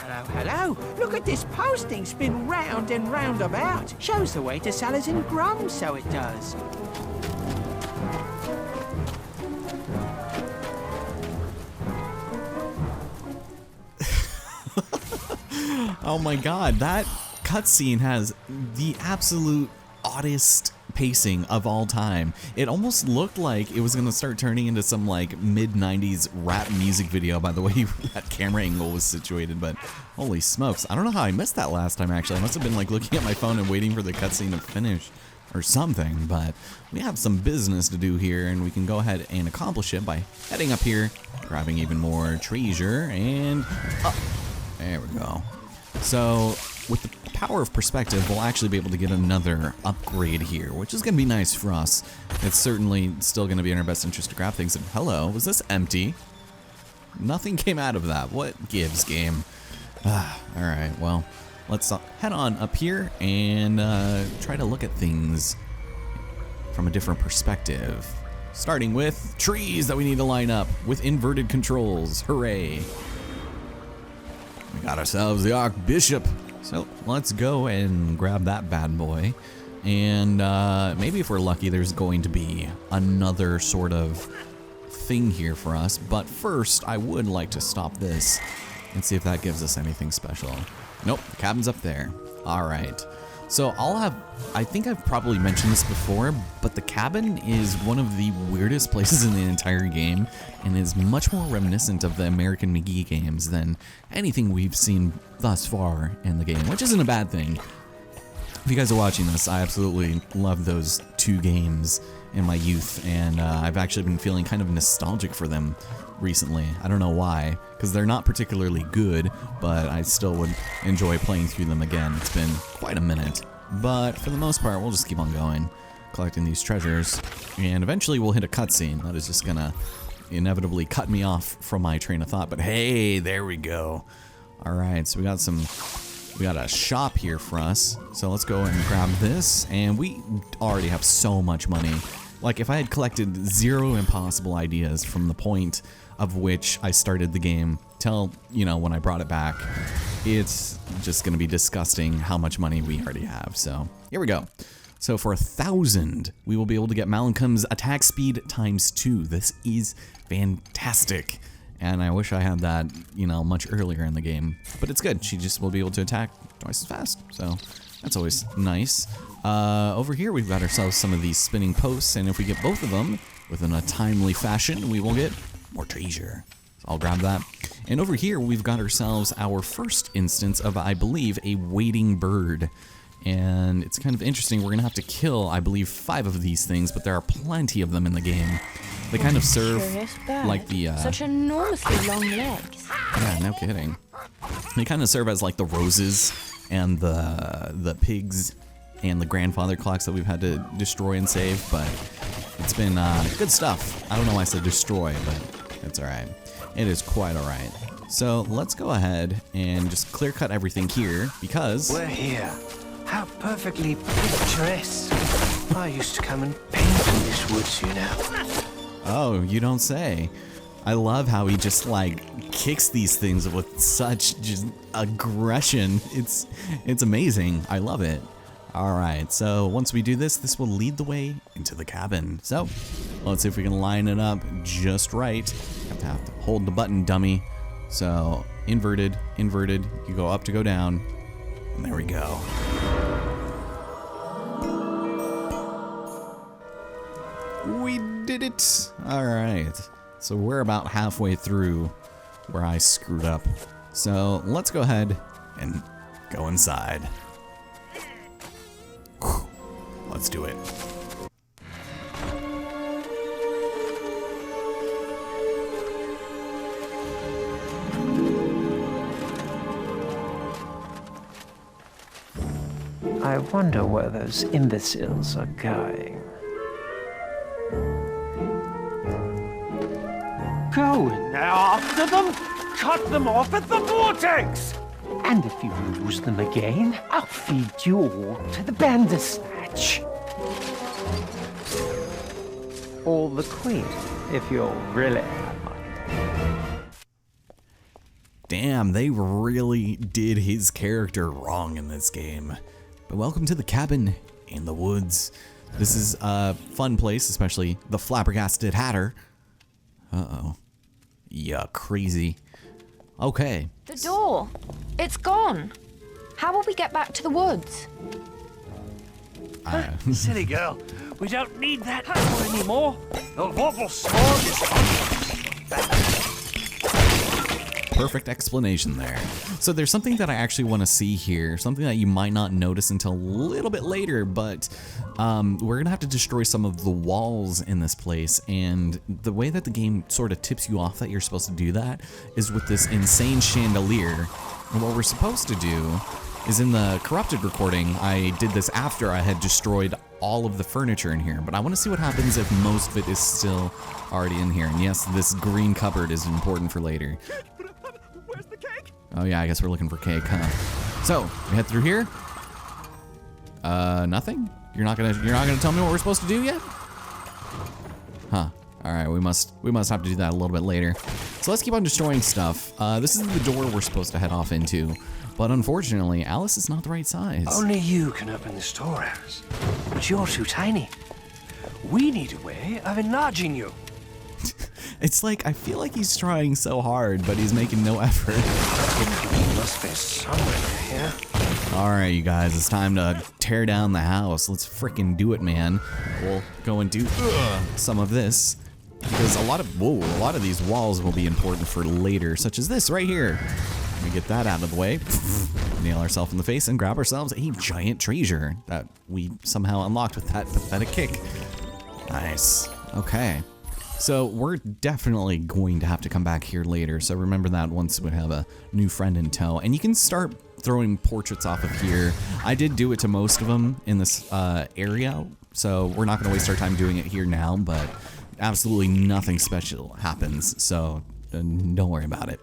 Hello. Look at this posting spin round and round about. Shows the way to salads and grums, so it does. Oh my god, that cutscene has the absolute oddest pacing of all time. It almost looked like it was gonna start turning into some like mid-90s rap music video by the way that camera angle was situated, but holy smokes, I don't know how I missed that last time actually. I must have been like looking at my phone and waiting for the cutscene to finish or something, but we have some business to do here and we can go ahead and accomplish it by heading up here, grabbing even more treasure, and there we go. So with the power of perspective, we'll actually be able to get another upgrade here, which is going to be nice for us. It's certainly still going to be in our best interest to grab things. And hello, was this empty? Nothing came out of that. What gives, game? Alright, well, let's head on up here and try to look at things from a different perspective. Starting with trees that we need to line up with inverted controls. Hooray! We got ourselves the Archbishop. So let's go and grab that bad boy. And maybe if we're lucky, there's going to be another sort of thing here for us. But first, I would like to stop this and see if that gives us anything special. Nope, the cabin's up there. All right. So I think I've probably mentioned this before, but the cabin is one of the weirdest places in the entire game and is much more reminiscent of the American McGee games than anything we've seen thus far in the game, which isn't a bad thing. If you guys are watching this, I absolutely love those two games in my youth, and I've actually been feeling kind of nostalgic for them recently. I don't know why, because they're not particularly good, but I still would enjoy playing through them again. It's been quite a minute, but for the most part, we'll just keep on going, collecting these treasures, and eventually we'll hit a cutscene that is just gonna inevitably cut me off from my train of thought, but hey, there we go. All right, so we got a shop here for us, so let's go and grab this, and we already have so much money. Like, if I had collected 0 impossible ideas from the point of which I started the game till, you know, when I brought it back, it's just gonna be disgusting how much money we already have. So here we go. So for 1,000, we will be able to get Malcolm's attack speed ×2. This is fantastic. And I wish I had that, you know, much earlier in the game. But it's good. She just will be able to attack twice as fast. So that's always nice. Over here, we've got ourselves some of these spinning posts. And if we get both of them within a timely fashion, we will get more treasure. So I'll grab that. And over here, we've got ourselves our first instance of, I believe, a waiting bird. And it's kind of interesting. We're going to have to kill, I believe, 5 of these things, but there are plenty of them in the game. They kind of serve like the such enormously long legs. Yeah, no kidding. They kind of serve as like the roses and the pigs and the grandfather clocks that we've had to destroy and save, but it's been good stuff. I don't know why I said destroy, but it's all right. It is quite all right. So let's go ahead and just clear cut everything here because we're here. How perfectly picturesque. I used to come and paint in this woods, you know. Oh, you don't say. I love how he just like kicks these things with such just aggression. It's amazing. I love it. All right, so once we do this, this will lead the way into the cabin. So let's see if we can line it up just right. Have to hold the button, dummy. So inverted, inverted. You go up to go down, and there we go. We did it! Alright, so we're about halfway through where I screwed up. So let's go ahead and go inside. Whew. Let's do it. I wonder where those imbeciles are going. Go in there after them! Cut them off at the vortex! And if you lose them again, I'll feed you all to the Bandersnatch. Or the Queen, if you'll really have mine. Damn, they really did his character wrong in this game. But welcome to the cabin in the woods. This is a fun place, especially the flabbergasted hatter. Uh-oh. Yeah, crazy. Okay. The door. It's gone. How will we get back to the woods? Silly girl. We don't need that door anymore. The vorpal sword is Perfect explanation there. So there's something that I actually want to see here, something that you might not notice until a little bit later, but we're gonna have to destroy some of the walls in this place, and the way that the game sort of tips you off that you're supposed to do that is with this insane chandelier. And what we're supposed to do is, in the corrupted recording, I did this after I had destroyed all of the furniture in here, but I want to see what happens if most of it is still already in here. And yes, this green cupboard is important for later. Where's the cake? Oh yeah, I guess we're looking for cake, huh? So, we head through here. Nothing? You're not gonna tell me what we're supposed to do yet? Huh. Alright, we must have to do that a little bit later. So let's keep on destroying stuff. This is the door we're supposed to head off into. But unfortunately, Alice is not the right size. Only you can open the storehouse. But you're too tiny. We need a way of enlarging you. It's like, I feel like he's trying so hard, but he's making no effort. You must be somewhere here. Alright, you guys, it's time to tear down the house. Let's frickin' do it, man. We'll go and do some of this, because a lot of these walls will be important for later, such as this right here. Let me get that out of the way. Nail ourselves in the face and grab ourselves a giant treasure that we somehow unlocked with that pathetic kick. Nice. Okay. So we're definitely going to have to come back here later, so remember that once we have a new friend in tow. And you can start throwing portraits off of here. I did do it to most of them in this area, so we're not going to waste our time doing it here now, but absolutely nothing special happens, so don't worry about it.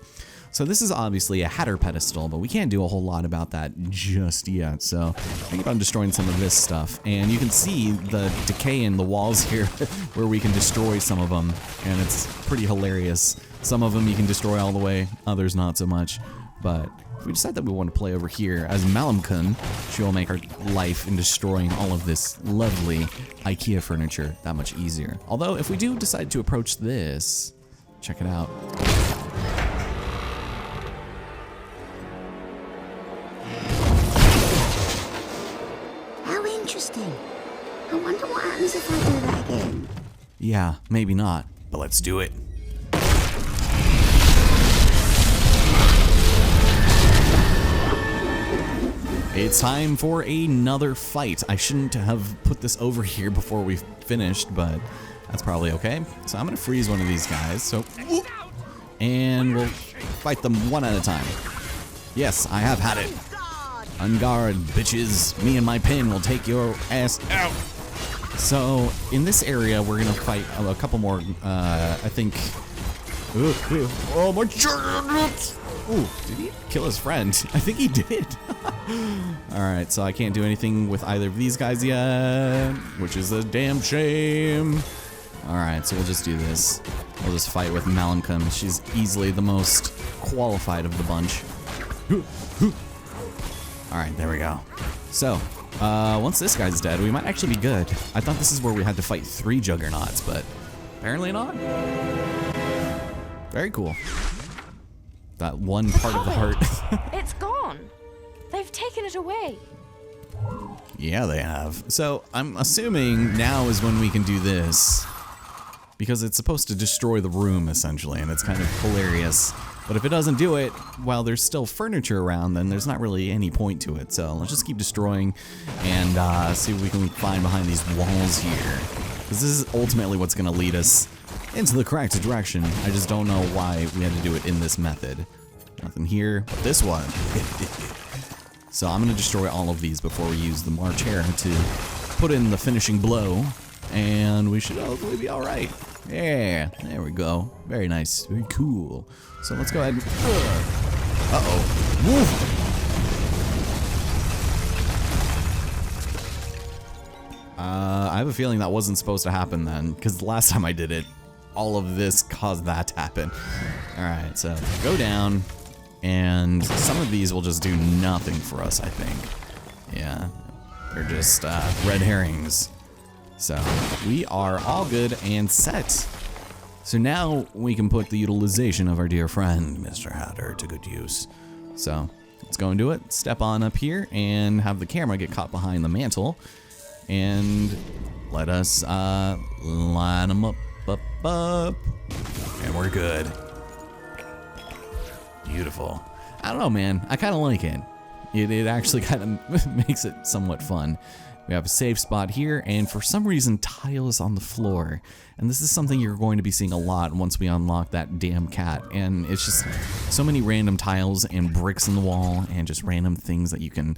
So this is obviously a hatter pedestal, but we can't do a whole lot about that just yet. So think about destroying some of this stuff. And you can see the decay in the walls here where we can destroy some of them. And it's pretty hilarious. Some of them you can destroy all the way, others not so much. But if we decide that we want to play over here as Malamkun, she will make our life in destroying all of this lovely IKEA furniture that much easier. Although if we do decide to approach this, check it out. Interesting. I wonder what happens if I do that again. Yeah, maybe not, but let's do it. It's time for another fight. I shouldn't have put this over here before we finished, but that's probably okay. So I'm gonna freeze one of these guys, so, and we'll fight them one at a time. Yes, I have had it. On guard, bitches. Me and my pin will take your ass out. So, in this area, we're gonna fight a couple more, I think... Oh, my giants! Ooh, did he kill his friend? I think he did. Alright, so I can't do anything with either of these guys yet, which is a damn shame. Alright, so we'll just do this. We'll just fight with Malamkun. She's easily the most qualified of the bunch. Alright, there we go. So, once this guy's dead, we might actually be good. I thought this is where we had to fight 3 juggernauts, but apparently not. Very cool. That one part of the heart. It's gone. They've taken it away. Yeah, they have. So, I'm assuming now is when we can do this. Because it's supposed to destroy the room, essentially, and it's kind of hilarious. But if it doesn't do it while there's still furniture around, then there's not really any point to it. So let's just keep destroying and see what we can find behind these walls here. Because this is ultimately what's going to lead us into the correct direction. I just don't know why we had to do it in this method. Nothing here but this one. So I'm going to destroy all of these before we use the March Hare to put in the finishing blow. And we should hopefully be alright. Yeah, there we go. Very nice. Very cool. So let's go ahead and... Uh-oh. I have a feeling that wasn't supposed to happen then, because the last time I did it, all of this caused that to happen. Alright, so go down. And some of these will just do nothing for us, I think. Yeah, they're just red herrings. So we are all good and set. So now we can put the utilization of our dear friend, Mr. Hatter, to good use. So let's go and do it. Step on up here and have the camera get caught behind the mantle. And let us line them up. And we're good. Beautiful. I don't know, man. I kind of like it. It actually kind of makes it somewhat fun. We have a safe spot here, and for some reason, tile is on the floor. And this is something you're going to be seeing a lot once we unlock that damn cat. And it's just so many random tiles and bricks in the wall and just random things that you can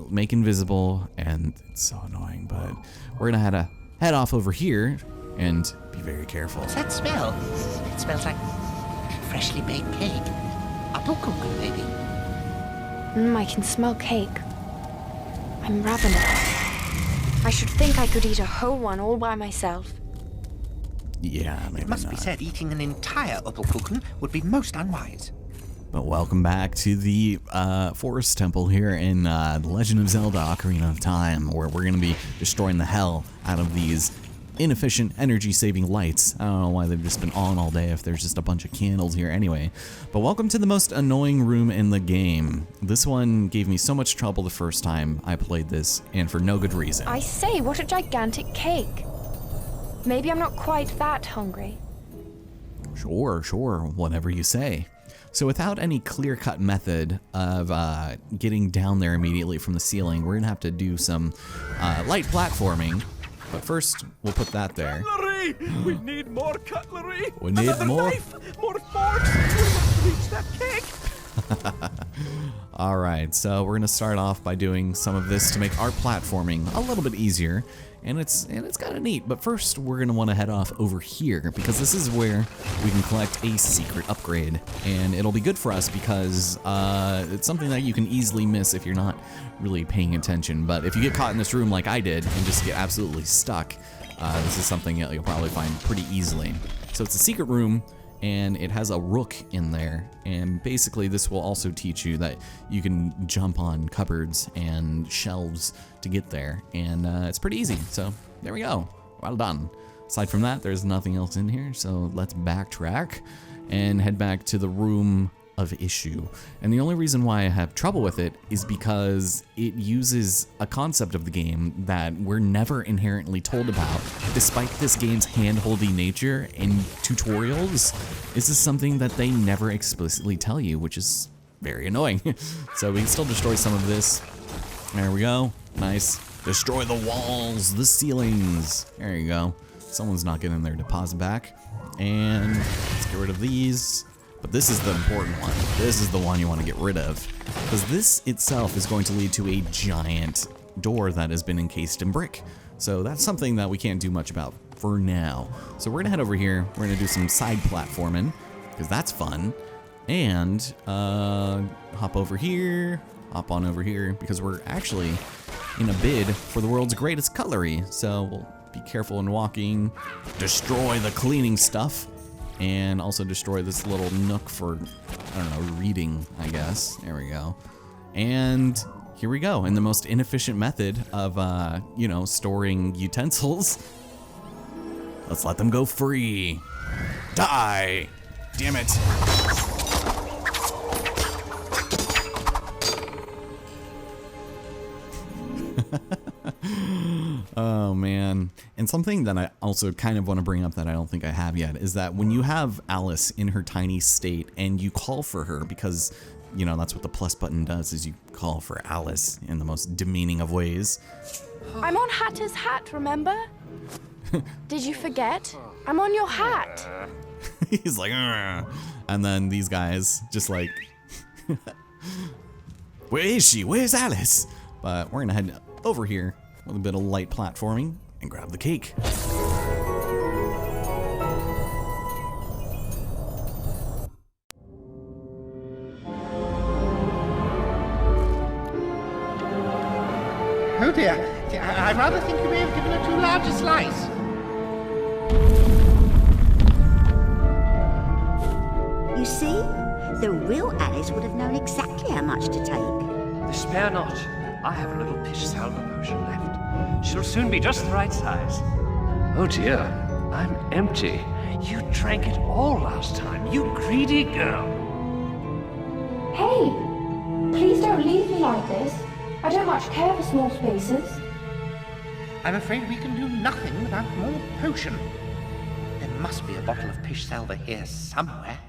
make invisible. And it's so annoying, but we're gonna have to head off over here and be very careful. What's that smell? It smells like freshly baked cake. Apple cookie, maybe. I can smell cake. I'm ravenous. I should think I could eat a whole one all by myself. Yeah, maybe It must not. be said, eating an entire Uppelkuchen would be most unwise. But welcome back to the Forest Temple here in The Legend of Zelda Ocarina of Time, where we're going to be destroying the hell out of these inefficient energy-saving lights. I don't know why they've just been on all day if there's just a bunch of candles here anyway. But welcome to the most annoying room in the game. This one gave me so much trouble the first time I played this, and for no good reason. I say, what a gigantic cake. Maybe I'm not quite that hungry. Sure, whatever you say. So without any clear-cut method of getting down there immediately from the ceiling, we're gonna have to do some light platforming. But first, we'll put that there. Cutlery! We need more cutlery! We need Another more? knife! More forks! We must reach that cake! Alright, so we're gonna start off by doing some of this to make our platforming a little bit easier. And it's kind of neat, but first we're gonna want to head off over here because this is where we can collect a secret upgrade, and it'll be good for us because it's something that you can easily miss if you're not really paying attention. But if you get caught in this room like I did and just get absolutely stuck, this is something that you'll probably find pretty easily. So it's a secret room, and it has a rook in there, and basically this will also teach you that you can jump on cupboards and shelves to get there, and it's pretty easy. So there we go, well done. Aside from that, there's nothing else in here, so let's backtrack and head back to the room of issue. And the only reason why I have trouble with it is because it uses a concept of the game that we're never inherently told about. Despite this game's hand-holdy nature in tutorials, this is something that they never explicitly tell you, which is very annoying. So we can still destroy some of this. There we go. Nice. Destroy the walls, the ceilings. There you go. Someone's not getting their deposit back. And let's get rid of these. But this is the important one. This is the one you want to get rid of, because this itself is going to lead to a giant door that has been encased in brick. So that's something that we can't do much about for now. So we're gonna head over here. We're gonna do some side platforming, because that's fun. And hop over here, hop on over here, because we're actually in a bid for the world's greatest cutlery. So we'll be careful in walking, destroy the cleaning stuff, and also destroy this little nook for, I don't know, reading, I guess. There we go. And here we go. And the most inefficient method of, you know, storing utensils. Let's let them go free. Die! Damn it. Oh man. And something that I also kind of want to bring up that I don't think I have yet is that when you have Alice in her tiny state and you call for her, because you know that's what the plus button does, is you call for Alice in the most demeaning of ways. I'm on Hatter's hat, remember? Did you forget? I'm on your hat. He's like, "Argh." And then these guys just like, where is she? Where's Alice? But we're gonna head over here with a bit of light platforming and grab the cake. Oh dear. I rather think you may have given her too large a slice. You see? The real Alice would have known exactly how much to take. Despair not. I have a little pish salva potion left. She'll soon be just the right size. Oh dear, I'm empty. You drank it all last time, you greedy girl. Hey! Please don't leave me like this. I don't much care for small spaces. I'm afraid we can do nothing without more potion. There must be a bottle of pish salva here somewhere.